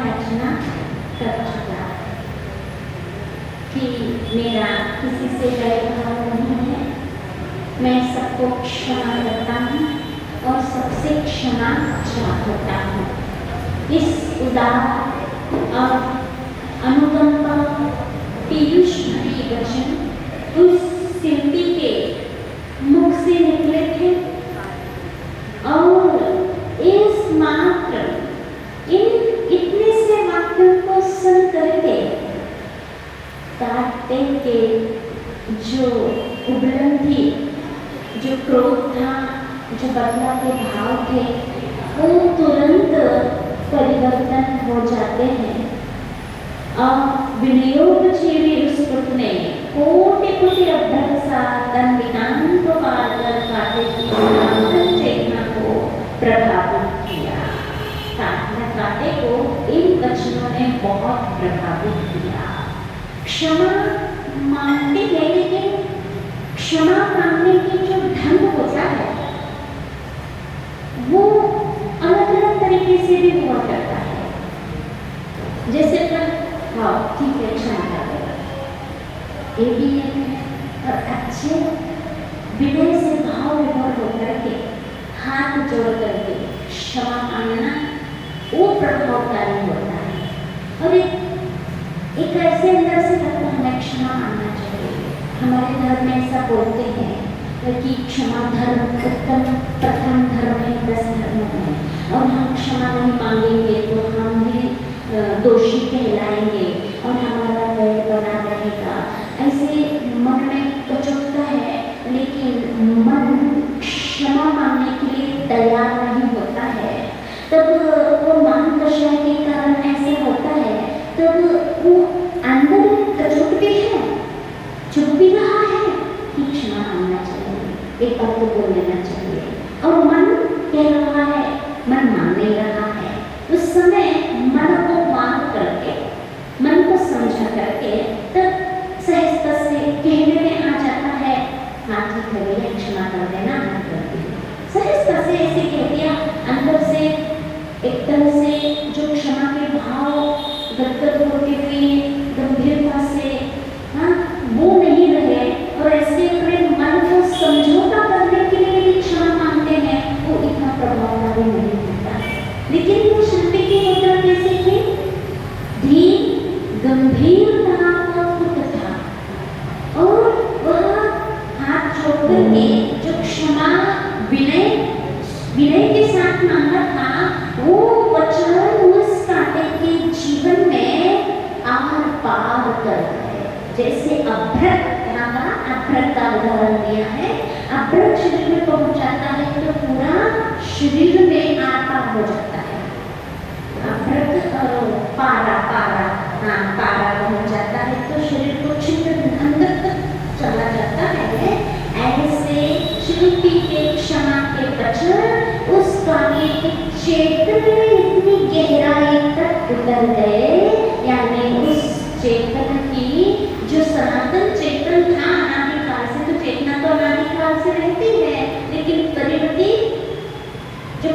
याचना कर चुका है कि मेरा किसी से बैर भाव नहीं है, मैं सबको क्षमा करता हूँ और सबसे क्षमा चाहता हूँ। इस उदार और अनुकंपा पीयूष भरी वचन उस शिल्पी के मुख से निकले थे और इस मात्र इतने से वाक्यों को सुन करके काटे के जो उबलन थी, जो क्रोध था, जो बदला के भाव थे, वो तुरंत परिवर्तन हो जाते हैं। और विनियोगजीवी उस पुट ने कोटि कोटि अभ्यसा तन विधान को पार कर काटे की सनातन चेतना को प्रभावित किया। काटे को इन वचनों ने बहुत प्रभावित किया। क्षमा मांगते हैं, लेकिन क्षमा मांगने की जो ढंग होता है वो अलग अलग तरीके से भी हुआ करता है। जैसे हाँ ठीक है, क्षमा कर देगा, ये भी है। और अच्छे विनय से भाव विभोर होकर के हाथ जोड़ करके क्षमा मांगना वो प्रभावकारी होता है। और एक ऐसे अंदर से लगता है हमें क्षमा मांगना चाहिए। हमारे धर्म में ऐसा बोलते हैं कि क्षमा धर्म उत्तम प्रथम धर्म है 10 धर्मों में, और हम क्षमा नहीं मांगेंगे तो हम भी दोषी कहलाएंगे और हमारा बैर बना रहेगा। ऐसे मन में तो चुभता है, लेकिन मन क्षमा मांगने के लिए तैयार नहीं होता है। तब वो मान दशा के कारण ऐसे होता है, तब वो अंदर कचोट भी है, चुप भी रहा है कि क्षमा मांगना चाहिए, एक बार तो बोल लेना चाहिए, और मन कह रहा है, मन मान नहीं रहा है। उस समय मन को मान करके, मन को समझा करके तब सहजता से कहने में आ जाता है, हाँ ठीक है भैया क्षमा कर देना, मैं करती हूँ। सहजता से ऐसे कह दिया, अंदर से एकदम से जो क्षमा के भाव गदगद होते हुए गंभीरता से हाँ वो नहीं रहे, और ऐसे अपने मन को समझौता करने के लिए भी क्षमा मांगते हैं, वो इतना प्रभावकारी नहीं होता। लेकिन वो शिल्पी की मुद्रा कैसे थी? धीर गंभीर पुट था, और वह हाथ छोड़कर के जो क्षमा विनय के साथ मांगा था, वो वचन उस कांटे के जीवन में आर पार कर गए। जैसे अभ्रक का उदाहरण दिया है, अभ्रक शरीर में पहुंच जाता है तो पूरा शरीर में आर पार हो जाता है। अभ्रक और पारा पहुंच जाता है तो शरीर को छिद्र अंदर तक चला जाता है। ऐसे शिल्पी के क्षमा के वचन उस कार्य के चेतन में इतनी गहराई तक उतर गए, यानी उस चेतन की जो सनातन चेतन था अनादिकाल से, तो चेतना तो अनादिकाल से रहती है, लेकिन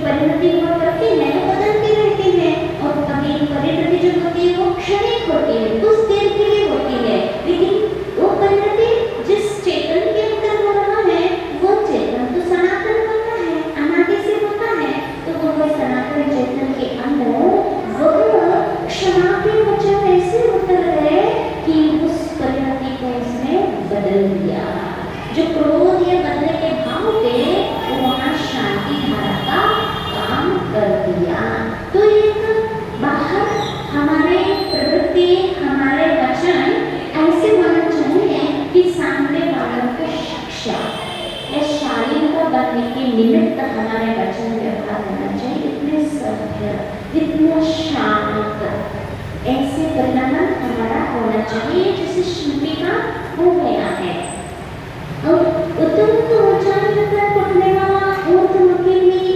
परिणति हुआ करती है वो बदलती रहती है, और कभी परिणति जो होती है वो क्षणिक होती है, कुछ देर के लिए होती है, लेकिन वो परिणति जिस चेतन के अंदर हो रहा है वो चेतन तो सनातन होता है, अनादि से होता है। तो वो सनातन चेतन के अंदर वो क्षमा के वचन ऐसे उतर गए कि उस परिणति को उसने बदल दिया। जो क्रोध या बदले के भाव थे वो वहाँ शांति धारा का काम कर दिया। तो एक बाहर हमारे प्रवृत्ति, हमारे वचन ऐसे होना चाहिए कि सामने वालों को शिक्षा या शालीनता बनने के निमित्त हमारे वचन व्यवहार होना चाहिए, इतने सभ्य, इतना शांत, ऐसे परिणाम हमारा होना चाहिए जैसे शिल्पी का हो गया है। और उत्तम पकड़ने वाला उत्तम के लिए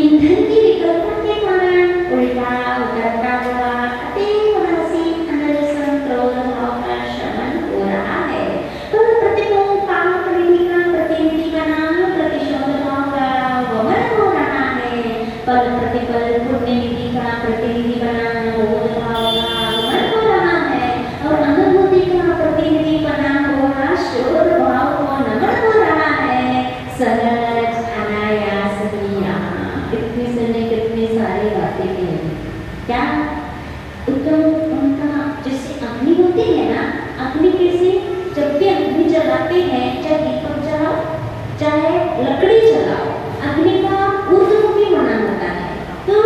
ईंधन की विकल्पना के कारण उल्टा उतरता हुआ अतीव हंसी अनरसन क्रोध भाव का शमन हो रहा है। तो प्रतिकोप पाप परिधि का प्रतिनिधि बना प्रतिशोध भाव का वमन हो रहा है, पल प्रतिपल पुण्य निधि का प्रतिनिधि बना क्या उत्तम उनका जैसे अग्नि होती है ना, अग्नि कैसे जब भी अग्नि जलाते हैं, चाहे दीपक जलाओ चाहे लकड़ी जलाओ, अग्नि का ऊर्ध्वमुखी होना होता है। तो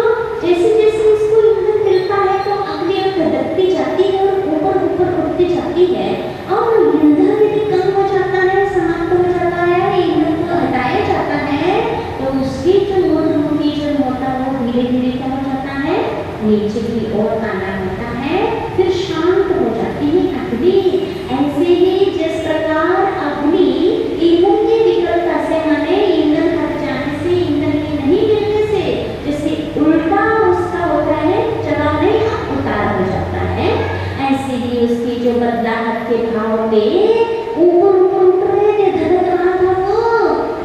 जैसे जैसे उसको ईंधन मिलता है तो अग्नि धधकती जाती है और ऊपर ऊपर उठती जाती है, और ईंधन यदि कम हो जाता है, समाप्त हो जाता है, ईंधन को हटाया जाता है, तो उसकी जो ऊर्ध्वमुखी जो मोटर वो धीरे धीरे क्या हो जाता है, नीचे की ओर आना होता है, फिर शांत हो जाती है अग्नि। ऐसे ही जिस प्रकार अग्नि ईंधन की विकलता से, माने ईंधन हट जाने से, ईंधन की नहीं मिलने से, जैसे उल्टा उसका होता है, चला नहीं उतार हो जाता है, ऐसे ही उसकी जो बदलाहट के भाव पे ऊपर ऊपर उठ रहे थे, धड़क रहा था वो,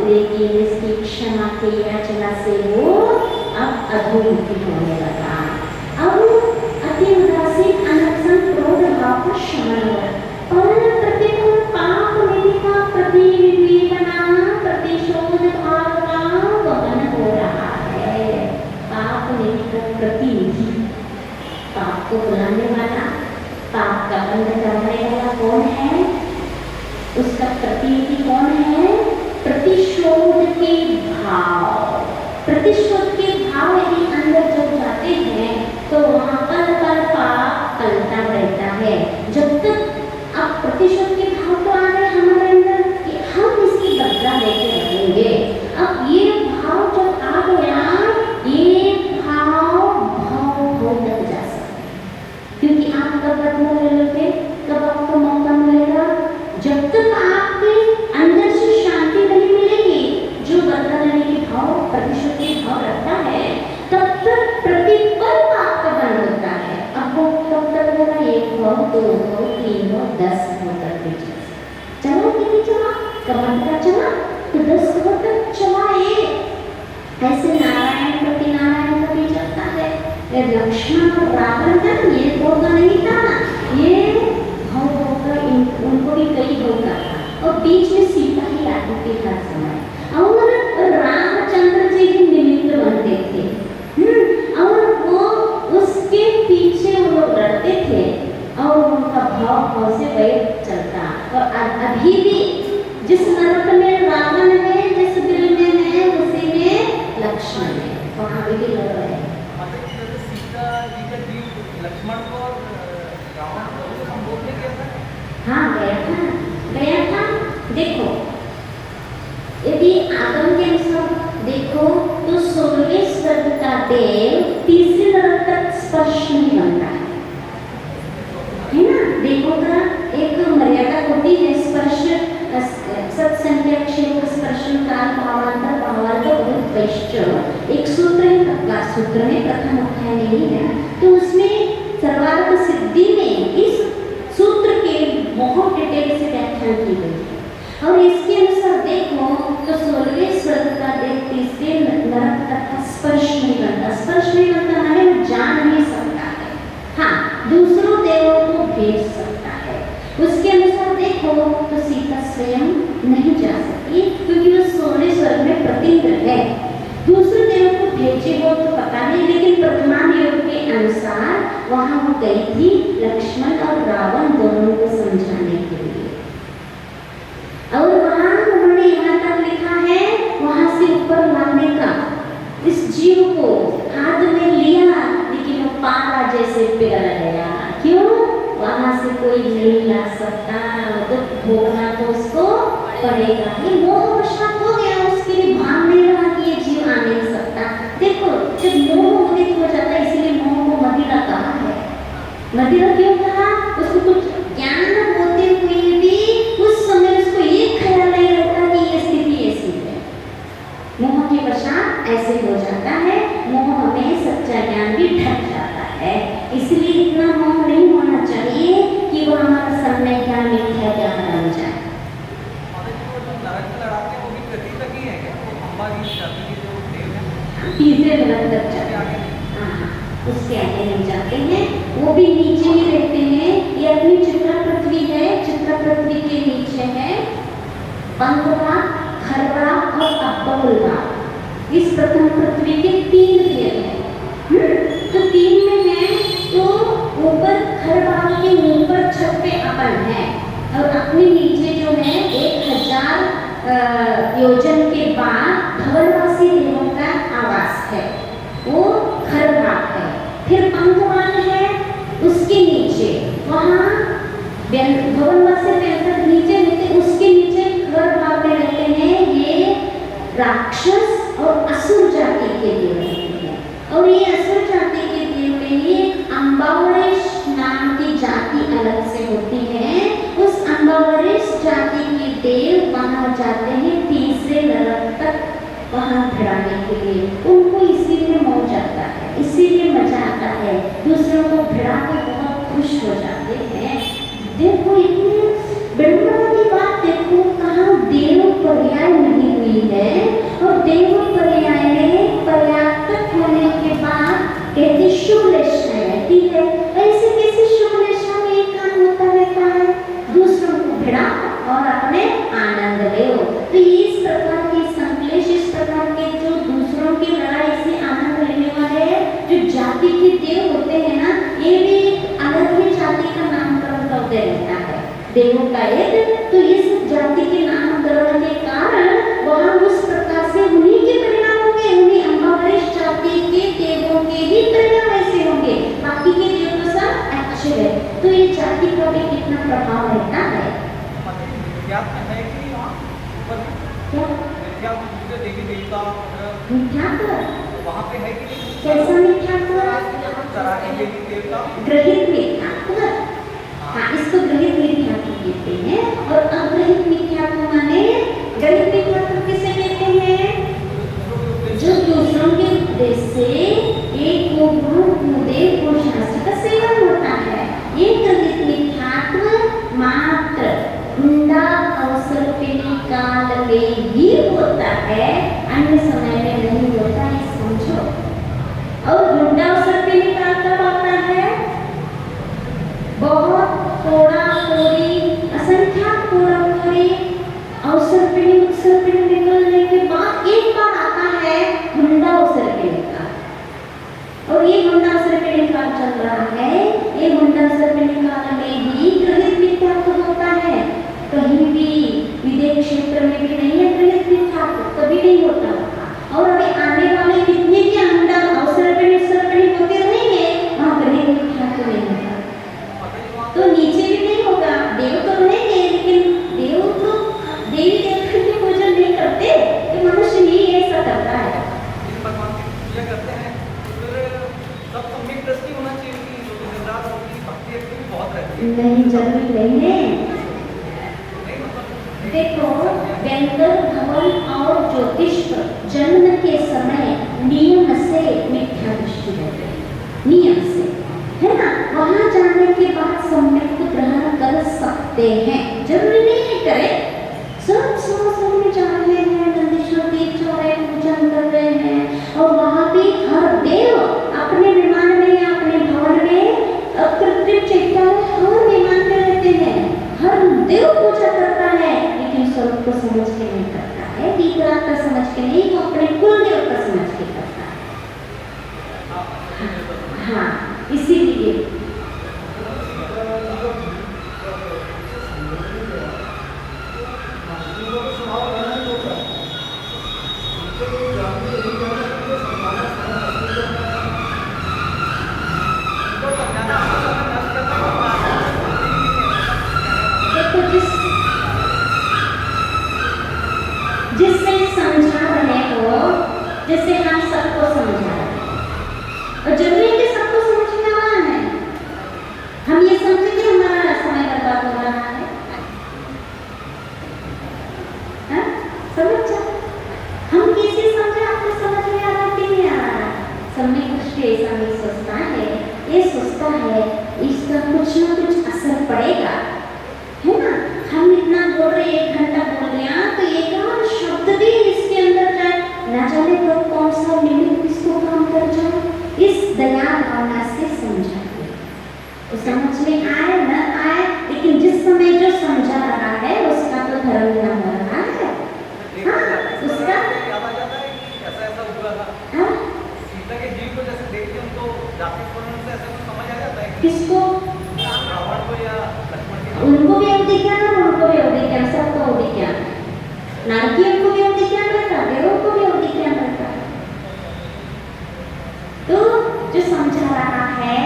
लेकिन इसकी क्षमा के याचना से वो अब अधोमुखी होने लगा। अब अति उदासीन अनशन क्रोध भाव का शमन हुआ, पर प्रतिकूल पाप निधि का प्रतिविधि प्रतिशोध भाव का वहन हो रहा है। पाप निधि का प्रतिनिधि, पाप को बुलाने वाला, पाप का बंध करने वाला कौन है, उसका प्रतिनिधि कौन है, प्रतिशोध के भाव। प्रतिशोध के भाव यदि अंदर जब जाते हैं तो वहां पल पल पाप पलता रहता है। जब तक अब प्रतिशोध के भाव तो आ रहे हमारे अंदर कि हम इसकी बदला लेके रहेंगे, अब ये भाव जब आ गया, ये भाव तक जा सकते, क्योंकि आप कब बदला ले लोगे, कब आपको मौका मिलेगा, जब तक आपके अंदर से शांति नहीं मिलेगी, जो बदला लेने के भाव प्रतिशोध के भाव रखता है, तब तक प्रतिपल पाप का बंध होता है। अब वो कब तक होगा, 1 हो, 2 हो, 3 हो, 10 हो तक भी चलो, कितनी चला, कमंत्रा चला तो 10 हो तक चला। ये ऐसे नारायण प्रति नारायण का भी चलता है। लक्ष्मण और रावण का ये होगा नहीं था, ये भाव होगा, उनको भी कई होगा था, और बीच में सीता ही आती थी हर समय, और रामचंद्र जी ही निमित्त बनते थे, और वो उसके पीछे वो लोग लड़ते थे, और उनका भाव से वैर चलता। और अभी भी जिस नरक में रावण है, जिस दिल में है, उसी में लक्ष्मण है, वहाँ भी लड़ रहे हैं। सीता जी का जीव लक्ष्मण को और रावण को संभोग नहीं किया था? हाँ, गया था। देखो, यदि आगम के अनुसार देखो तो 16वें स्वर्ग का देव तीसरे नरक तक स्पर्श नहीं बनता है ना। देखो ना, एक मर्यादा होती है, स्पर्श सत्संख्या क्षेत्र स्पर्शन काल भावांतर भावार्थ बहुत वैश्च, एक सूत्र है, का सूत्र में प्रथम अध्याय नहीं है, तो उसमें सर्वार्थ सिद्धि में इस सूत्र के बहुत डिटेल से व्याख्यान की गई है। और इसके अनुसार देखो तो 16वें स्वर्ग का देव तीसरे नरक तक का स्पर्श नहीं बनता। स्पर्श नहीं बनता माने वो जान नहीं सकता है, हाँ, दूसरों देवों को भेज सकता है। उसके अनुसार देखो तो सीता स्वयं नहीं जा सकती, क्योंकि वो 16वें स्वर्ग में प्रतिंद्र है। दूसरे देवों को भेजे हो तो पता नहीं, लेकिन वर्तमान योग के अनुसार वहां वो गई थी लक्ष्मण और रावण दोनों को समझाने के लिए। और वहां उन्होंने यहाँ तक लिखा है, वहां से ऊपर लाने का, इस जीव को हाथ में लिया, लेकिन वो पारा जैसे पिघल गया। क्यों? वहां से कोई नहीं ला सकता, तो भोगना तो उसको पड़ेगा ही। मोह वशात हो गया, उसके लिए भान नहीं रहा कि ये जीव आ नहीं सकता। देखो, जब मोह उदित हो जाता है, इसलिए मोह को मदिरा कहा है। मदिरा क्यों कहा? उसको कुछ ज्ञान होते हुए भी उस समय उसको ये ख्याल नहीं रहता कि ये स्थिति ऐसी है। मोह के वशात ऐसे हो जाता है, मोह में सच्चा ज्ञान भी ढक जाता है। इसलिए इतना मोह नहीं होना चाहिए कि वो हमारा समय ज्ञान मिथ्या ज्ञान बन जाए। तीसरे नरक तक जाते हैं, हाँ, उसके आगे नहीं जाते हैं, वो भी नीचे ही रहते हैं। ये अपनी चित्रा पृथ्वी है, चित्रा पृथ्वी के नीचे है पंगरा, खररा और अब्बुलवा। इस प्रथम पृथ्वी के 3 भेद हैं। तो 3 में है और अपने नीचे जो है 1000 योजन के बाद धवलवासी देवों का आवास है, वो घर भाग है। फिर पंखवान है, उसके नीचे वहाँ भवनवासी व्यंतर नीचे उसके नीचे घर भाग में रहते हैं ये राक्षस और असुर जाति के देव रहते हैं। और ये असुर जाति के देव में ही अम्बावरिश नाम की जाति अलग से होती है। उस अम्बावरिश जाति के देव वहां जाते हैं तीसरे नरक तक वहां भिड़ाने के लिए। उनको इसीलिए मौज आता है, इसीलिए मजा आता है, दूसरों को भिड़ा के बहुत खुश हो जाते हैं। देखो इतनी विडंबना की बात, देखो कहाँ देव पर्याय नहीं हुई है। और देव पर्याय में पर्याप्त होने के बाद कहते शुभलेशा रहती है। ऐसे कैसे शुभलेशा में एक काम होता रहता है, दूसरों को भिड़ा और अपने आनंद ले। तो इस प्रकार की संकलेश, इस प्रकार के जो दूसरों की लड़ाई से आनंद लेने वाले जो जाति के देव होते हैं ना, ये भी एक अलग ही जाति का नामकरण करते रहता है देवों का एक। तो इस जाति के नामकरण के कारण वहाँ उस प्रकार से उन्हीं के परिणाम होंगे, उन्हीं अम्बावरिश जाति के देवों के ही परिणाम ऐसे होंगे, बाकी के देव तो सब अच्छे है। तो ये जाति का भी कितना प्रभाव रहता है। है कि वहाँ ऊपर क्या देवी देवता मिथ्यात्व वहाँ पे है कि नहीं? कैसा मिथ्यात्व? देवी देवता ग्रहित मिथ्यात्व। हाँ, इसको ग्रहित मिथ्यात्व कहते हैं। और अग्रहित मिथ्यात्व माने, ग्रहित मिथ्यात्व किसे कहते हैं? जो दूसरों के उद्देश्य से एक को गुरु गुरुदेव को शास्त्र का सेवन होता है, ये ग्रहित मिथ्यात्व मात्र हुंडा अवसर पे काल में ही होता है, अन्य समय में नहीं होता है, समझो। और हुंडा अवसर पे काल कब आता है? बहुत थोड़ा थोड़ी असंख्यात थोड़ा थोड़ी अवसर पे निकलने के बाद एक बार आता है हुंडा अवसर पे निकाल। और ये हुंडा अवसर पे निकाल चल रहा है, ये हुंडा अवसर पे निकाल में ही ग्रहित मिथ्यात्व होता है। कहीं भी विदेश क्षेत्र में भी नहीं है ग्रहित मिथ्यात्व, कभी नहीं होता होगा। और अभी आने वाले कितने भी हुंडा अवसर पे होते रहेंगे, वहाँ ग्रहित मिथ्यात्व नहीं होगा। तो नीचे भी नहीं होगा, देव तो रहेंगे, लेकिन देव तो देवी देवता की पूजा नहीं करते, तो मनुष्य ही ऐसा करता है। भगवान की पूजा करते हैं, फिर सब सम्यक दृष्टि होना चाहिए कि गुजरात की भक्ति एक्चुअली बहुत रहती है। नहीं, जरूरी नहीं है। देखो व्यंतर धवल और ज्योतिष जन्म के समय नियम से मिथ्या दृष्टि होती है, नियम से, है ना। वहां जाने के बाद सम्यक को ग्रहण कर सकते हैं, जरूरी नहीं है करें। सब समोसों में जा रहे हैं, नंदीश्वर तीर्थ जा रहे हैं, पूजन कर रहे हैं, और वहां भी हर देव अपने विमान में, अपने भवन में, कृत्रिम चैत्यालय हर विमान में रहते हैं, हर देव पूजा करता है, लेकिन स्वरूप को समझ के नहीं करता है, विग्रह का समझ के नहीं, वो अपने कुल देव का समझ के करता है। हाँ, इसीलिए जिससे समझा रहे हो, जैसे हम सबको समझा रहे हैं, और जरूरी है कि सबको समझने वाला है। हम ये समझे कि हमारा समय बर्बाद हो रहा है, समझ जाओ। हम कैसे समझे, आपको समझ में आ रहा कि नहीं आ रहा? समय कुछ ऐसा नहीं सोचता है, ये सोचता है इसका कुछ ना कुछ असर पड़ेगा, है ना। हम इतना बोल रहे, 1 घंटा बोल रहे हैं, तो एक और शब्द भी इसके अंदर जाए, ना जाने कब कौन सा निमित्त किसको काम कर जाए। इस दया भावना से समझाइए, तो समझ में आए न आए, लेकिन जिस समय जो समझा रहा है उसका तो धर्म न हो रहा है। हाँ, उसका ऐसा हुआ था। हाँ? सीता के जीव को जैसे देखते हैं तो जाति से ऐसा समझ आ जाता है किसको? रावण को या लक्ष्मण को? उनको भी अब दिखा नारकियों को भी अधिज्ञान रहता है, देवों को भी अधिज्ञान रहता है। तो जो समझा रहा है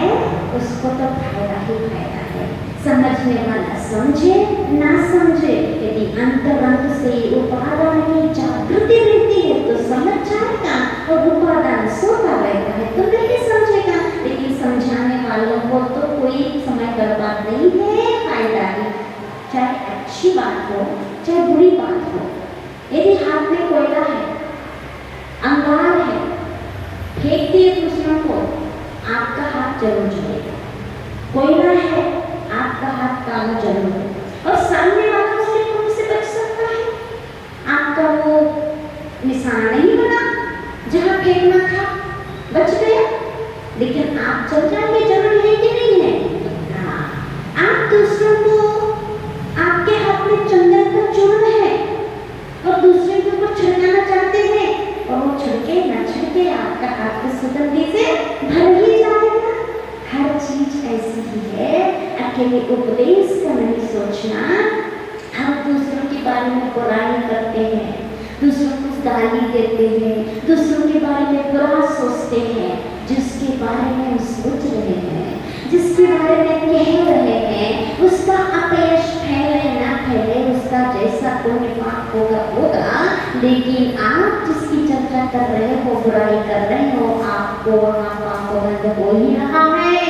उसको तो फायदा ही फायदा है। समझने वाला समझे, ना समझे, यदि अंतरंग से उपादान की जागृति रहती है तो समझ जाएगा, और उपादान सोता रहता है तो नहीं समझेगा। लेकिन समझाने वालों को तो कोई समय बर्बाद नहीं है, फायदा ही, चाहे अच्छी बात हो चाहे बुरी बात हो। यदि हाथ में कोयला है, अंगार है, फेंक दिए दूसरों को, आपका हाथ जरूर जलेगा। कोयला है, आपका हाथ काम जरूर है, और सामने वाला उससे कौन से बच सकता है? आपका वो निशान नहीं बना जहां फेंकना था, बच गया, लेकिन आप जल जाएंगे, जरूर है कि नहीं है? हाँ, आप दूसरों को, आपके हाथ में चंदन का चूर्ण है और दूसरे के ऊपर छिड़काना चाहते हैं, और वो छिड़के ना छिड़के आपका हाथ की सुगंधी से भर ही जाएगा। हर चीज ऐसी ही है, अकेले उपदेश का नहीं सोचना। हम दूसरों के बारे में बुराई करते हैं, दूसरों को गाली देते हैं, दूसरों के बारे में बुरा सोचते हैं। जिसके बारे में हम सोच रहे हैं, जिसके बारे में कह रहे हैं, उसका अपयश फैले ना फैले, उसका जैसा पुण्य पाप होगा होगा, लेकिन आप जिसकी चर्चा कर रहे हो, बुराई कर रहे हो, आपको वहाँ पाप बंद हो ही रहा है,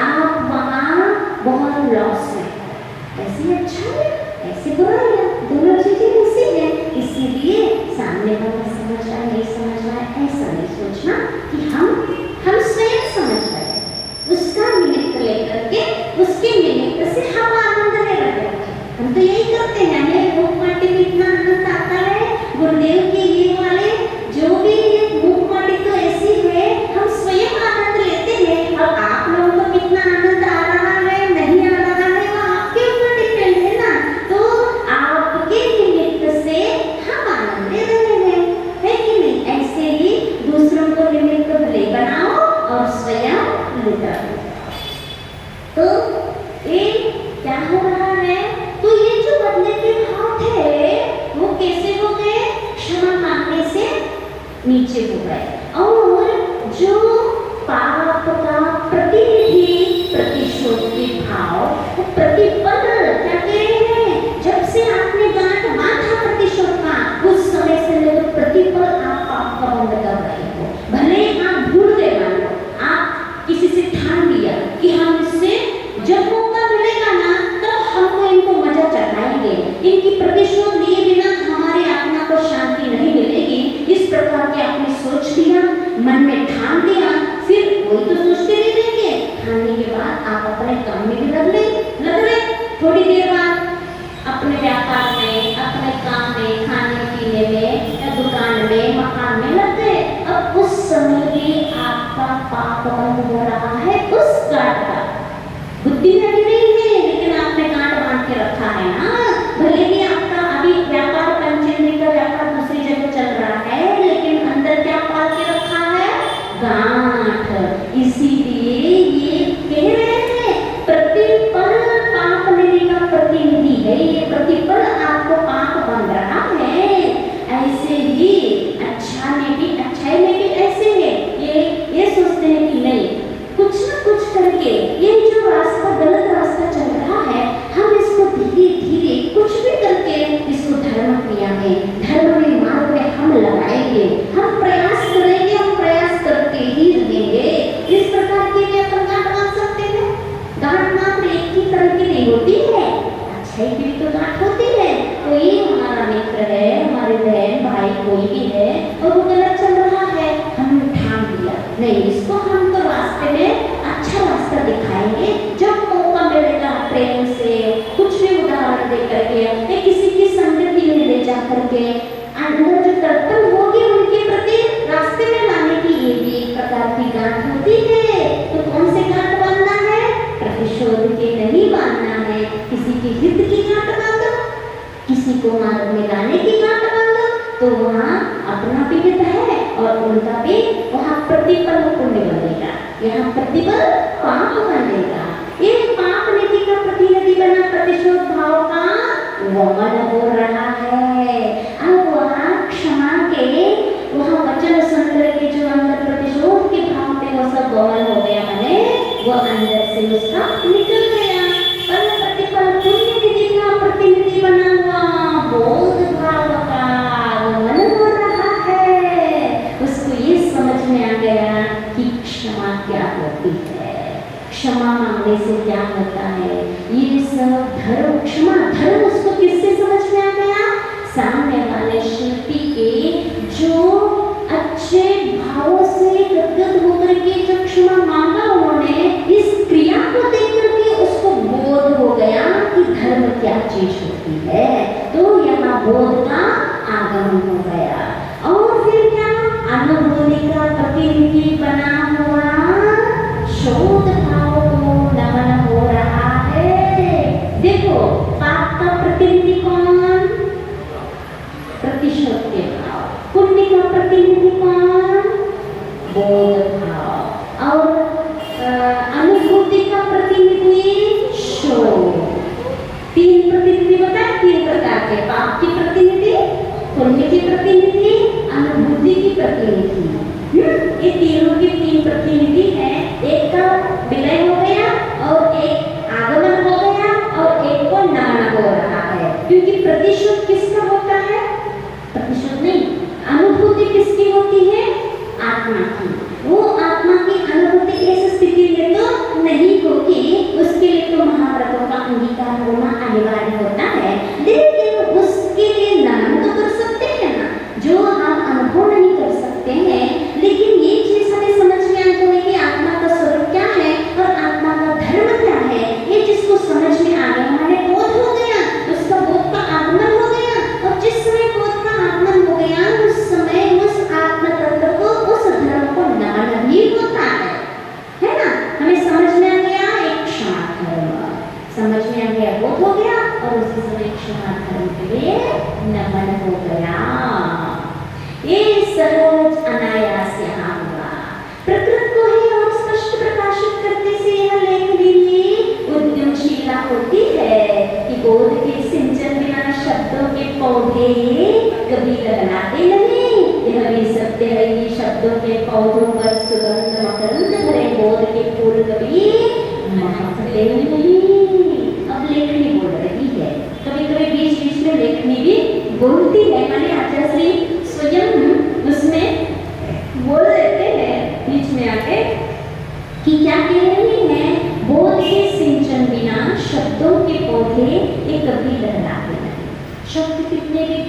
आप वहाँ बहुत लॉस में। ऐसी अच्छा है, ऐसी बुराई है, दोनों चीजें ऐसी है। इसीलिए सामने वाला समझ रहा है, नहीं समझ रहा है, ऐसा नहीं सोचना कि हम स्वयं समझ रहे हैं, उसका निमित्त लेकर के, उसके निमित्त से हम आनंद ले रहे हैं। हम तो यही करते हैं, हमें भूख माटी में इतना आनंद आता है, गुरुदेव के ये वाले जो भी भूख माटी तो ऐसी है, हम स्वयं आनंद लेते हैं। और आप लोगों को कितना आनंद आ रहा है, नहीं आ रहा है, वो आपके ऊपर डिपेंड है ना। तो आपके निमित्त से हम आनंद ले रहे हैं, है कि नहीं? ऐसे ही दूसरों को निमित्त भले बनाओ और स्वयं लुटा। तो ये क्या हो रहा है? तो ये जो बदले के भाव थे वो कैसे हो गए? क्षमा मांगने से नीचे हो गए। और जो पाप का प्रतिनिधि प्रतिशोध के भाव, वो प्रतिपल क्या कह रहे हैं? जब से आपने गांठ बांधा प्रतिशोध का, उस समय से लेकर प्रतिपल आप पाप का बंद कर रहे हो। भले आप भूल गए, मान लो आप किसी से ठान लिया कि हम इससे जब मौका मिलेगा ना तो हमको इनको मजा चढ़ाएंगे, इनकी प्रतिशोध लिए बिना हमारे आत्मा को शांति नहीं मिलेगी। इस प्रकार के आपने सोच लिया, मन में ठान लिया, फिर वही तो सोचते नहीं रहेंगे। ठानने के बाद आप अपने काम में भी लग गए। थोड़ी देर बाद अपने व्यापार में, अपने काम में, खाने पीने में या दुकान में, मकान में लग गए। अब उस समय भी आपका पाप बंद हो रहा है उस गांठ का। बुद्धि लगी नहीं है, लेकिन आपने गांठ बांध के रखा है ना। भले ही आपका अभी व्यापार, पंचेंद्री का व्यापार दूसरी जगह चल रहा है, लेकिन अंदर क्या पाल के रखा है? गांठ। इसीलिए ये कह रहे हैं प्रतिपल पाप निधि का प्रतिनिधि है, ये प्रतिपल आपको पाप बन रहा है। ऐसे ही अच्छाई में भी ऐसे है, ये सोचते हैं कि नहीं, कुछ ना कुछ करके ये जो रास्ता, गलत रास्ता चल रहा है, हम इसको धीरे धीरे कुछ भी करके इसको धर्म क्रिया में, धर्म में, मार्ग में हम लगाएंगे, हम प्रयास करेंगे, हम प्रयास करके ही रहेंगे। इस प्रकार के लिए अपन गांठ बांध सकते हैं। गांठ मात्र एक ही तरह की नहीं होती है, अच्छाई की भी तो गांठ होती है। कोई हमारा मित्र है, हमारे बहन भाई कोई भी है और वो गलत चल रहा है, हमने ठान लिया नहीं, इसको हम तो रास्ते में अच्छा रास्ता दिखाएंगे। जब मौका मिलेगा प्रेम से कुछ भी उदाहरण दे करके या किसी की संगति में ले जा करके अंदर जो तड़पन होगी उनके प्रति रास्ते में लाने की, ये भी एक प्रकार की गांठ होती है। तो कौन से गांठ बांधना है? प्रतिशोध के नहीं बांधना है, किसी के हित की गांठ बांधो, किसी को मार्ग में लाने की गांठ बांधो, तो वहाँ अपना भी हित है और उनका भी वहाँ प्रतिपल पुण्य बनेगा, यहाँ प्रतिपल पाप बनेगा। ये पाप नीति का प्रतिनिधि बना प्रतिशोध भाव का वमन हो रहा है। अंदर से उसका निकल गया। पल प्रतिपल पुण्य निधि का प्रतिनिधि बना हुआ बोध भाव का आगमन हो रहा है। उसको ये समझ में आ गया कि क्षमा क्या होती है, क्षमा मांगने से क्या होता है। ये सब धर्म, क्षमा धर्म उसको किससे समझ में आ गया? सामने वाले शिल्पी के जो अच्छे भावों से गदगद होकर के जब क्षमा मांगा उन्होंने, इस क्रिया को देख करके उसको बोध हो गया कि धर्म क्या चीज होती है। तो यहाँ बोध का आगमन हो गया। और फिर क्या? अनुभूति का प्रतिनिधि बना हुआ शोध भाव को नमन हो रहा है। देखो पाप का प्रतिनिधि कौन? प्रतिशोध के भाव। पुण्य का प्रतिनिधि कौन? बोध भाव। और अनुभूति का प्रतिनिधि शोध। तीन प्रतिनिधि बताए, तीन प्रकार के, पाप की प्रतिनिधि, पुण्य की प्रतिनिधि, अनुभूति की प्रतिनिधि। ये तीनों के तीन प्रतिनिधि हैं। एक का विलय हो गया और एक आगमन हो गया और एक को नमन हो रहा है। क्योंकि प्रतिशोध किसका होता है? प्रतिशोध नहीं, अनुभूति किसकी होती है? आत्मा की। वो आत्मा की अनुभूति इस स्थिति में तो नहीं होगी, उसके लिए तो महाव्रतों का अंगीकार होना अनिवार्य होता है। लेकिन उसके लिए नमन तो कर सकते हैं ना, जो हम अनुभव नहीं कर सकते हैं। लेकिन ये चीज हमें समझ में आ जाए कि आत्मा का स्वरूप क्या है और आत्मा का धर्म क्या है। ये जिसको समझ में आ गया, हमारे बोध हो गया, उसका बोध का आगमन हो गया। और जिस समय बोध का आगमन हो गया, उस समय उस आत्म तत्व को, उस धर्म को नमन भी होता है ना। हमें समझ में आ गया एक क्षमा धर्म, समझ में आ गया बोध हो गया, और उसी समय क्षमा धर्म के लिए नमन हो गया। ये सहज अनायास यहाँ हुआ। प्रकृति को ही और स्पष्ट प्रकाशित करने से यह लेखनी उद्यमशीला होती है कि बोध के सिंचन बिना शब्दों के पौधे कभी लगनाते नहीं। यह भी सत्य है कि शब्दों के पौधों पर सुगंध मकरंद भरे बोध के फूल कभी महकते नहीं। अब लेखनी बोल रही है, कभी कभी बीच बीच में लेखनी भी बोलती है, माने आचार्य श्री स्वयं उसमें बोल देते हैं बीच में आके कि क्या कह रही है? बोध के सिंचन बिना शब्दों के पौधे ये कभी लहराते नहीं। शब्द कितने भी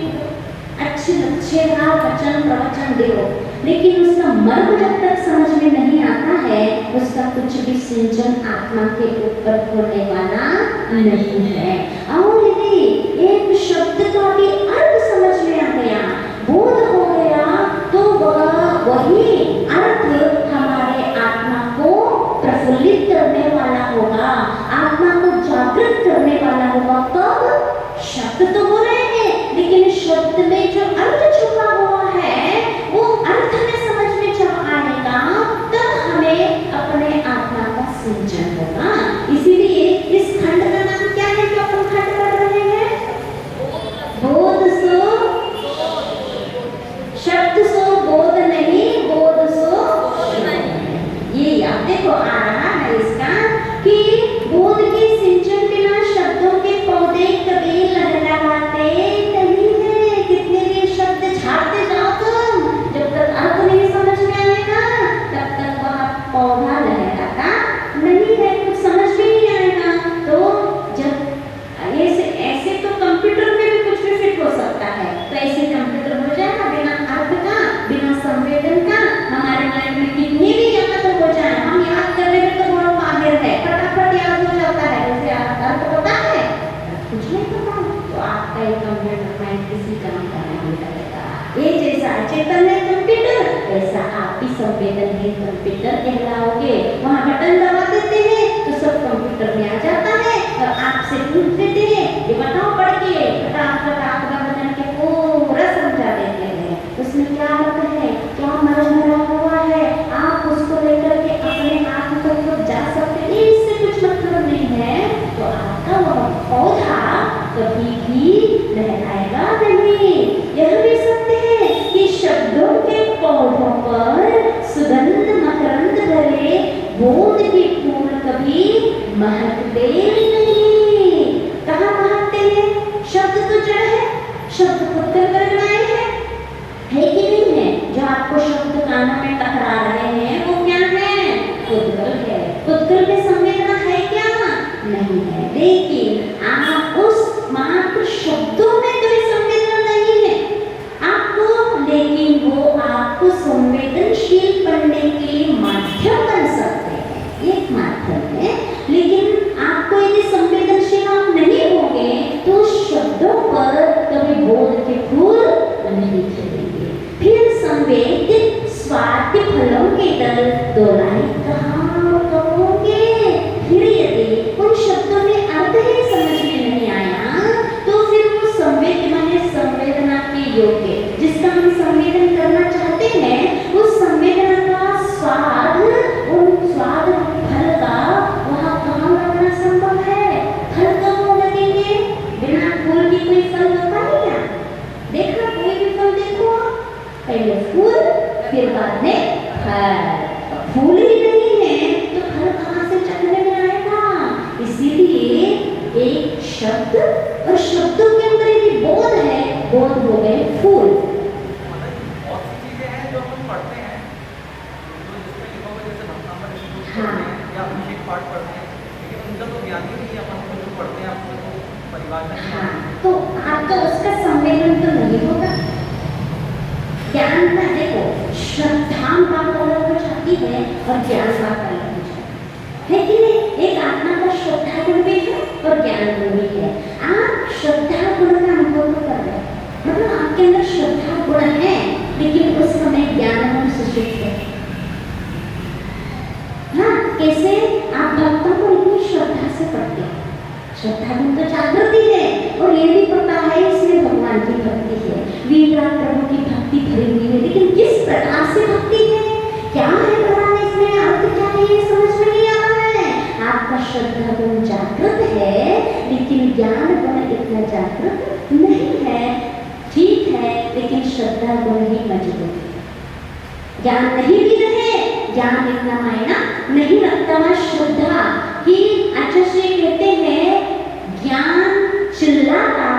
अच्छे वचन प्रवचन दो, लेकिन उसका मर्म जब तक समझ में नहीं आता है, उसका कुछ भी सिंचन आत्मा के ऊपर होने वाला नहीं है। और यदि एक शब्द का भी अर्थ समझ में आ गया, बोध हो गया, तो वही अर्थ हमारे आत्मा को प्रफुल्लित करने वाला होगा, आत्मा को जागृत करने वाला होगा। कब? शब्द तो हो रहे हैं, लेकिन शब्द में जो अर्थ छुपा हुआ है, वो अर्थ में समझ में जब आएगा, तब हमें अपने आत्मा का सिंचन होगा। इसीलिए इस खंड का नाम क्या है जो अपन खंड कर रहे हैं? बोध सो शब्द सो बोध नहीं, बोध सो ये याद देखो आ रहा है इसका कि बोध के सिंचन बिना शब्दों के पौधे कभी लहलहाते नहीं है। कितने भी शब्द झाड़ते जाओ तुम, जब तक अर्थ नहीं समझ में आएगा तब तक वह पौधा लहराता नहीं है, कुछ समझ में नहीं आएगा। तो जब ऐसे तो कंप्यूटर में भी कुछ भी फिट हो सकता है, तो ऐसे कंप्यूटर हो जाएगा बिना अर्थ का, बिना संवेदन का। हमारे माइंड में कितनी भी याद हो जाए, हम याद करने में तो बहुत माहिर है, फटाफट याद हो जाता है, महकते ही नहीं। कहाँ महकते हैं? शब्द तो जड़ है, शब्द खुद कर बनाए हैं, है कि नहीं है? जो आपको शब्द कानों में टकरा रहे हैं वो क्या है? उद्गल है। उद्गल में संवेदना है क्या? नहीं है। लेकिन आप उस मात्र शब्दों में कोई संवेदना नहीं है आपको, लेकिन वो आपको संवेदनशील बनने के लिए माध्यम बन सकते हैं, एक माध्यम है। लेकिन आपको यदि संवेदनशील आप नहीं होंगे तो शब्दों पर कभी बोध के फूल नहीं खिलेंगे। फिर संवेदित स्वार्थ फलों के दल दोलाई कहाँ कहोगे? फिर यदि उन शब्दों में अर्थ ही समझ में नहीं आया तो फिर वो संवेदना के योग्य जिसका हम संवेदन करना चाहते हैं, उस संवेदना का स्वाद, उन स्वाद फल का वहाँ कहाँ लगना संभव है? फल कब हो लगेंगे? बिना फूल की कोई फल होता है क्या? देखा कोई भी फल देखो, पहले फूल फिर बाद में फल। फूल ही नहीं है तो फल कहाँ से चखने में आएगा? इसीलिए एक शब्द और शब्दों के अंदर यदि बोध है, बोध हो गए फूल। बहुत सी चीजें हैं जो हम पढ़ते हैं, जो जिसमें लिखा हुआ जैसे भक्तामृत पढ़ते हैं या अभिषेक पाठ पढ़ते हैं, लेकिन उनका तो ज्ञान ही नहीं है। अपन जो पढ़ते हैं आपको तो परिभाषा नहीं आती। तो आपका उसका संवेदन तो नहीं होगा। ज्ञान का देखो, श्रद्धा बात अलग हो जाती है और ज्ञान बात अलग हो जाती है कि नहीं? एक आत्मा का श्रद्धा गुण भी है और ज्ञान गुण भी है। आप श्रद्धा गुण का अनुभव तो कर रहे हैं, मतलब आपके अंदर श्रद्धा गुण है, लेकिन उस समय ज्ञान गुण सुशित है। हाँ, कैसे? आप भक्तों को इतनी श्रद्धा से पढ़ते हैं, श्रद्धा गुण तो जागृति है और ये भी पता है इसमें भगवान की भक्ति है, वीरराग प्रभु की भक्ति भरी हुई है, लेकिन किस प्रकार से भक्ति है, क्या है भगवान इसमें, अर्थ क्या है, ये समझ में नहीं आ रहा है। आपका श्रद्धा गुण जागृत है लेकिन ज्ञान गुण इतना जागृत नहीं है। ठीक है, लेकिन श्रद्धा गुण ही मजबूत है। ज्ञान नहीं भी रहे, ज्ञान इतना मायना नहीं रखता है। श्रद्धा कि आचार्य कहते हैं ज्ञान चिल्लाता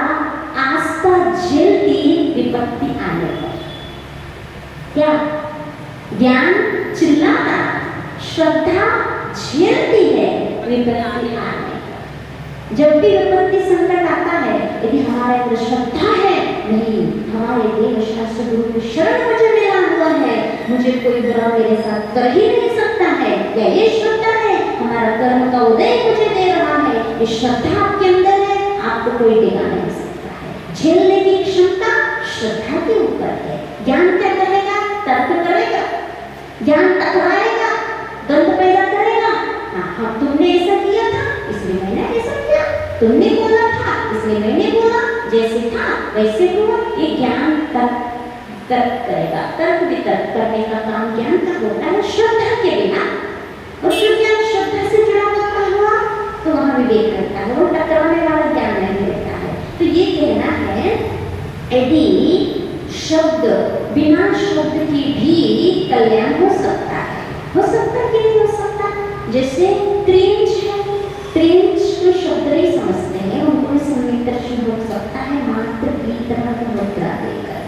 आस्था झेलती विपत्ति आने पर। क्या? ज्ञान चिल्लाता, श्रद्धा झेलती है विपत्ति आने पर। जब भी विपत्ति संकट आता है, यदि हमारे अंदर श्रद्धा है, नहीं हमारे देव शास्त्र गुरु की शरण मुझे मिला हुआ है, मुझे कोई बुरा मेरे साथ कर ही नहीं सकता है, या ये श्रद्धा है, हमारा कर्म का उदय मुझे दे रहा है, ये श्रद्धा आपके अंदर है, आपको कोई दिला नहीं सकता है। झेलने की क्षमता श्रद्धा के ऊपर है। ज्ञान क्या करेगा? तर्क करेगा, ज्ञान टकराएगा, द्वंद्व पैदा करेगा। हाँ, तुमने ऐसा किया था इसलिए मैंने ऐसा किया, तुमने बोला था इसलिए मैंने बोला, जैसे था वैसे हुआ। ये ज्ञान तर्क करेगा। तर्क वितर्क करने का काम ज्ञान का होता है श्रद्धा के बिना। और जो ज्ञान श्रद्धा से जुड़ा हुआ तो वहाँ विवेक रहता है, वो टकराने वाला ज्ञान नहीं रहता है। तो ये कहना है यदि शब्द बिना शब्द की भी कल्याण हो सकता है, हो सकता कि नहीं हो सकता? जैसे त्रिंच है, त्रिंच को शब्द नहीं समझते हैं, उनको संवेद दर्शन हो सकता है मात्र की तरह का मुद्रा देकर।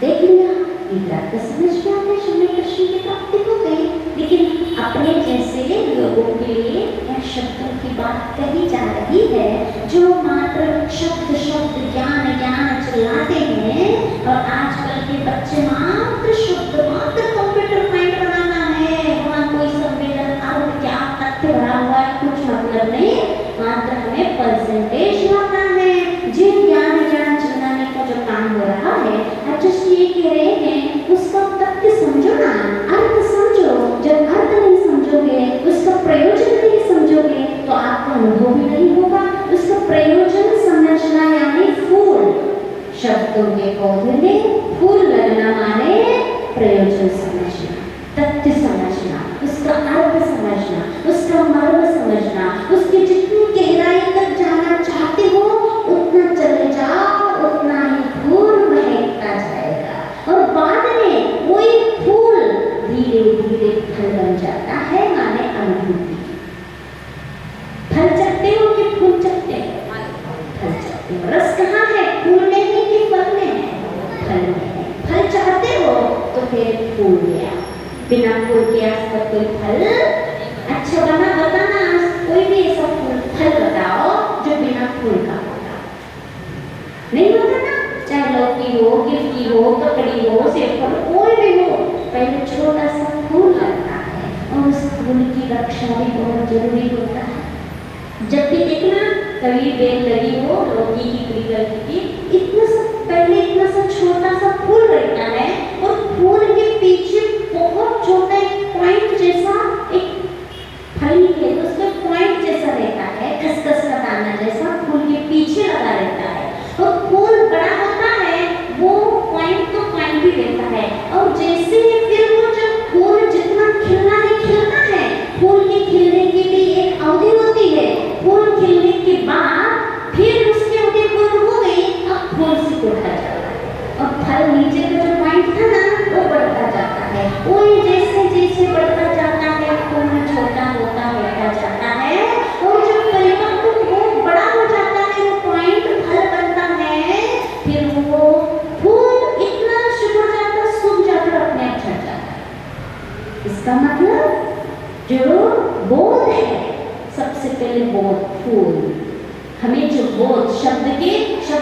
देख लिया, मुद्रा का समझ में आने संवेद दर्शन की प्राप्ति हो गई। लेकिन अपने जैसे लोगों के लिए यह शब्दों की बात कही जा रही है जो मात्र शब्द शब्द ज्ञान ज्ञान चलाते हैं। और आजकल के बच्चे मात्र शब्द, मात्र कंप्यूटर माइंड बनाना है, वहाँ कोई संवेदन अर्थ क्या तथ्य भरा हुआ है कुछ मतलब नहीं, मात्र हमें परसेंटेज लाना है। जिन ज्ञान ज्ञान चलाने का जो काम हो रहा है, अच्छे ये कह रहे हैं उसका तथ्य समझो ना, अर्थ समझो। जब अर्थ नहीं समझोगे, उसका प्रयोजन नहीं समझोगे तो आपका अनुभव भी नहीं होगा। उसका प्रयोजन समझना यानी फूल, शब्दों के पौधे में फूल लगना माने प्रयोजन समझना, तथ्य समझना, उसका अर्थ समझना, उसका मर्म समझना, उसकी जितनी गहराई तक जाना चाहते हो उतना चले जाओ, उतना ही फूल महकता जाएगा। और बाद में वही फूल धीरे धीरे फल बन जाता है, माने अनुभूति। फूल के आज तक कोई फल अच्छा बना? बताना कोई भी ऐसा फल बताओ जो बिना फूल का होगा। नहीं होता ना, चाहे लौकी हो, गिलकी हो, ककड़ी हो, सेब फल, कोई भी हो, पहले छोटा सा फूल लगता है और उस फूल की रक्षा भी बहुत जरूरी होता है। जब भी देखना कभी बेल लगी हो लौकी की, ककड़ी की, इतना सा पहले इतना सा छोटा सा फूल रहता है और फूल के पीछे बहुत छोटा एक पॉइंट जैसा एक फली है, तो उसका पॉइंट जैसा रहता है, खसखस का दाना जैसा फूल के पीछे लगा रहता है और फूल बड़ा होता है वो पॉइंट तो पॉइंट ही रहता है। और जैसे फिर वो जब फूल जितना खिलना है खिलता है, फूल के खिलने की भी एक अवधि होती है। फूल खिलने के बाद फिर उसकी अवधि पूर्ण हो गई, अब फूल से उठा जाता है और फल नीचे का जो पॉइंट था ना वो बढ़ता जाता है। वो जैसे जैसे बढ़ता जाता है फूल छोटा होता जाता है और जब परिपक्व वो बड़ा हो जाता है वो पॉइंट फल बनता है। फिर वो फूल इतना सिकुड़ जाता, सूख जाता, अपने आप झड़ जाता है। इसका मतलब जो बोध है, सबसे पहले बोध फूल, हमें जो बोध शब्द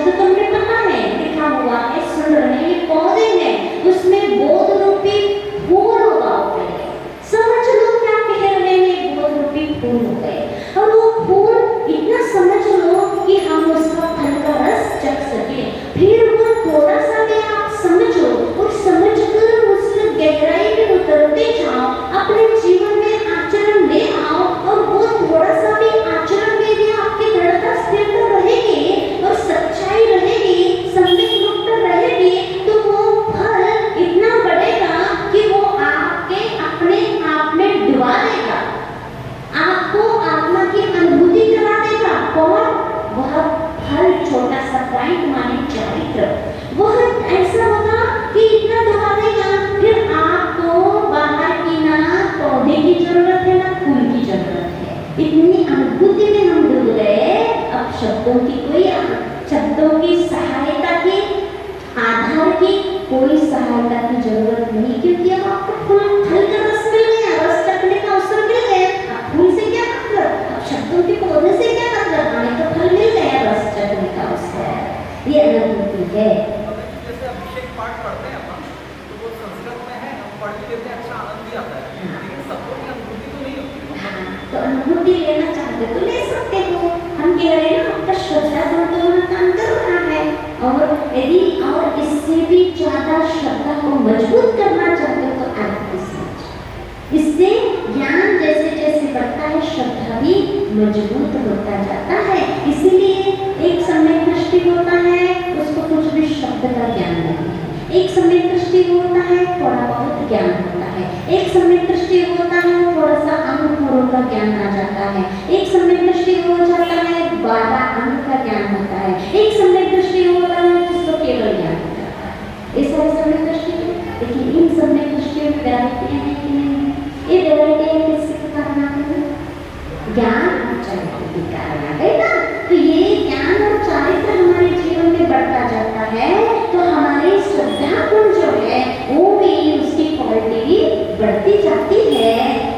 तो हमें पता है, लिखा हुआ है, सुन रहे हैं, पौधे हैं, उसमें बोध रूपी फूल होगा। पहले समझ लो क्या कह रहे हैं, बोध रूपी फूल हो गए और वो फूल इतना समझ लो कि हम उसका फल का रस चख सके। फिर वो थोड़ा सा भी आप समझो और समझकर उस गहराई में उतरते जाओ, अपने जीवन में आचरण ले आओ और वो थोड़ा सा भी आचरण में भी आपकी दृढ़ता स्थिरता रहेगी और सच्चाई रहेगी, संदेह मुक्त रहेगी, तो वो फल इतना बढ़ेगा कि वो आपके अपने आप में डुबा देगा, आपको आत्मा की अनुभूति करा देगा। कौन? वह फल, छोटा सा पॉइंट माने चारित्र, वह ऐसा होगा कि इतना डुबा देगा, फिर आपको बाहर की ना पौधे की जरूरत है ना फूल की जरूरत है। इतनी अनुभूति में हम डूब गए, अब शब्दों की सहायता की, आधार की कोई सहायता की जरूरत नहीं, क्योंकि अब आपको फल का रस मिल गया, रस चखने का अवसर मिल गया। अब फूल से क्या मतलब, अब शब्दों के पौधे से क्या मतलब, हमें तो फल मिल गया, रस चखने का अवसर। ये अनुभूति है। जैसे अभिषेक पाठ पढ़ते हैं अपन, तो वो संस्कृत में है, हम पढ़ भी लेते हैं, अच्छा आनंद भी आता है, लेकिन सबको की अनुभूति तो नहीं होती। तो अनुभूति लेना चाहते तो ले सकते हो, हम कह रहे हैं ना आपका श्रद्धा संतुलन काम कर रहा है। और यदि और इससे भी ज्यादा श्रद्धा को मजबूत करना चाहते हो तो आरती समझ, इससे ज्ञान जैसे जैसे बढ़ता है श्रद्धा भी मजबूत होता जाता है। इसीलिए एक समय दृष्टि होता है उसको कुछ भी शब्द का ज्ञान नहीं है, एक समय दृष्टि होता है थोड़ा बहुत ज्ञान होता है, एक समय दृष्टि होता है थोड़ा सा अंगों का ज्ञान आ जाता है, एक समय दृष्टि हो जाता है 12 अंग का ज्ञान होता है, एक समय दृष्टि होता है जिसको केवल ज्ञान हो जाता है। ये सारे समय दृष्टि है, लेकिन इन समय दृष्टियों में वैरायटी है कि नहीं? ये वैरायटी किसके कारण आती है? ज्ञान और चारित्र के कारण आ गई ना। तो ये ज्ञान और चारित्र हमारे जीवन में बढ़ता जाता है तो हमारी श्रद्धा गुण जो है वो भी उसकी क्वालिटी बढ़ती जाती है।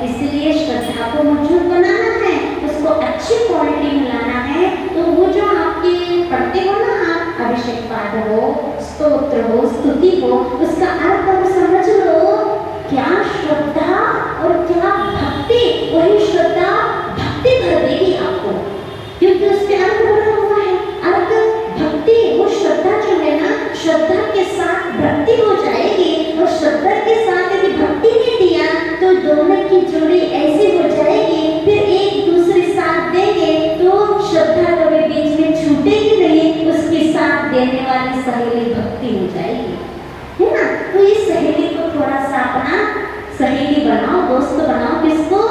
इसलिए श्रद्धा को मजबूत बनाना है, उसको अच्छी क्वालिटी में लाना है। तो वो जो आपके पढ़ते हो ना आप, अभिषेक पाठ हो, स्तोत्र हो, स्तुति हो, उसका अर्थ आप समझ लो, क्या श्रद्धा और क्या भक्ति, वही श्रद्धा भक्ति कर देगी आपको, क्योंकि उसके अर्थ बना हुआ है। अर्थ भक्ति, वो श्रद्धा जो है ना, श्रद्धा के साथ भक्ति हो जाएगी और श्रद्धा के साथ यदि भक्ति नहीं दिया तो दोनों की जोड़ी ऐसी हो जाएगी, फिर एक दूसरे साथ देंगे तो श्रद्धा कभी बीच में छूटेगी नहीं, उसके साथ देने वाली सहेली भक्ति हो जाएगी, है ना। तो इस सहेली को थोड़ा सा अपना सहेली बनाओ, दोस्त बनाओ, किसको?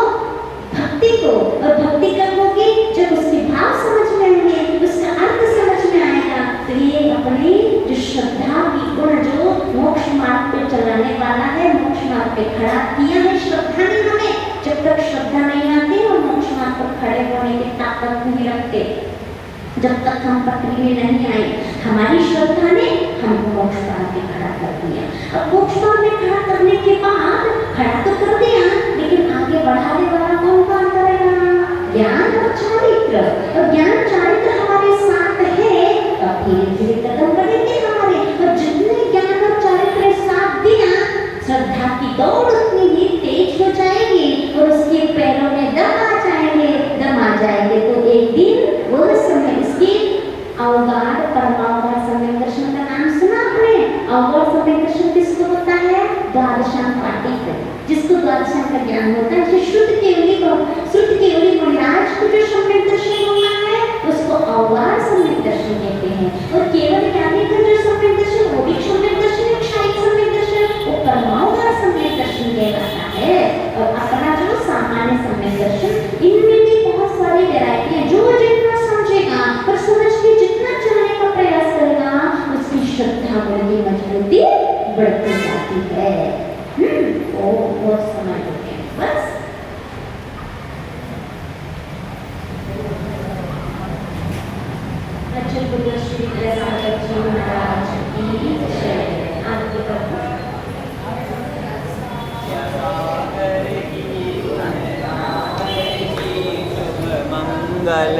भक्ति को। और भक्ति कब होगी? जब उसके भाव समझ में आएंगे, उसका अर्थ समझ में आएगा। तो ये अपनी जो श्रद्धा की गुण जो मोक्ष मार्ग पे चलाने वाला है, मोक्ष मार्ग पे खड़ा किया है श्रद्धा ने हमें। जब तक श्रद्धा नहीं आती और मोक्ष मार्ग पर खड़े होने की ताकत नहीं रखते, जब तक हम पटरी में नहीं आए, हमारी श्रद्धा ने हमको मोक्ष द्वार पे खड़ा कर दिया। अब मोक्ष द्वार में खड़ा करने के बाद खड़ा तो कर दिया, लेकिन आगे बढ़ाने वाला कौन काम करेगा? ज्ञान और चारित्र। और ज्ञान चारित्र हमारे साथ है तो धीरे धीरे कदम बढ़ेंगे हमारे। और जितने ज्ञान और चारित्र ने साथ दिया, श्रद्धा की दौड़ उतनी ही तेज हो जाएगी और उसके पैरों में दम आ जाएंगे। तो एक दिन वो समय इसकी अवगाढ़ परमावगाढ़ सम्यक दर्शन का नाम सुना आपने? अवगाढ़ सम्यक दर्शन किसको होता है? द्वादशांग पाटी, जिसको द्वादशांग का ज्ञान होता है, जो शुद्ध केवली महाराज को जो सम्यक दर्शन होता है उसको अवगाढ़ सम्यक दर्शन कहते हैं। और केवल ज्ञानी का जो सम्यक दर्शन, वो भी सम्यक दर्शन, क्षायिक सम्यक दर्शन, वो परमावगाढ़ सम्यक दर्शन कहलाता है। और अपना जो सामान्य सम्यक दर्शन, इनमें भी बहुत सारी वैरायटी है। जो जितना समझेगा और समझ के जितना चलने का प्रयास करेगा, उसकी श्रद्धा बढ़ती, मजबूती बढ़ती जाती है। वो समझ होते हैं बस। अच्छा, गुरु श्री प्रसाद जी महाराज की जय। आगे बढ़ो। मंगल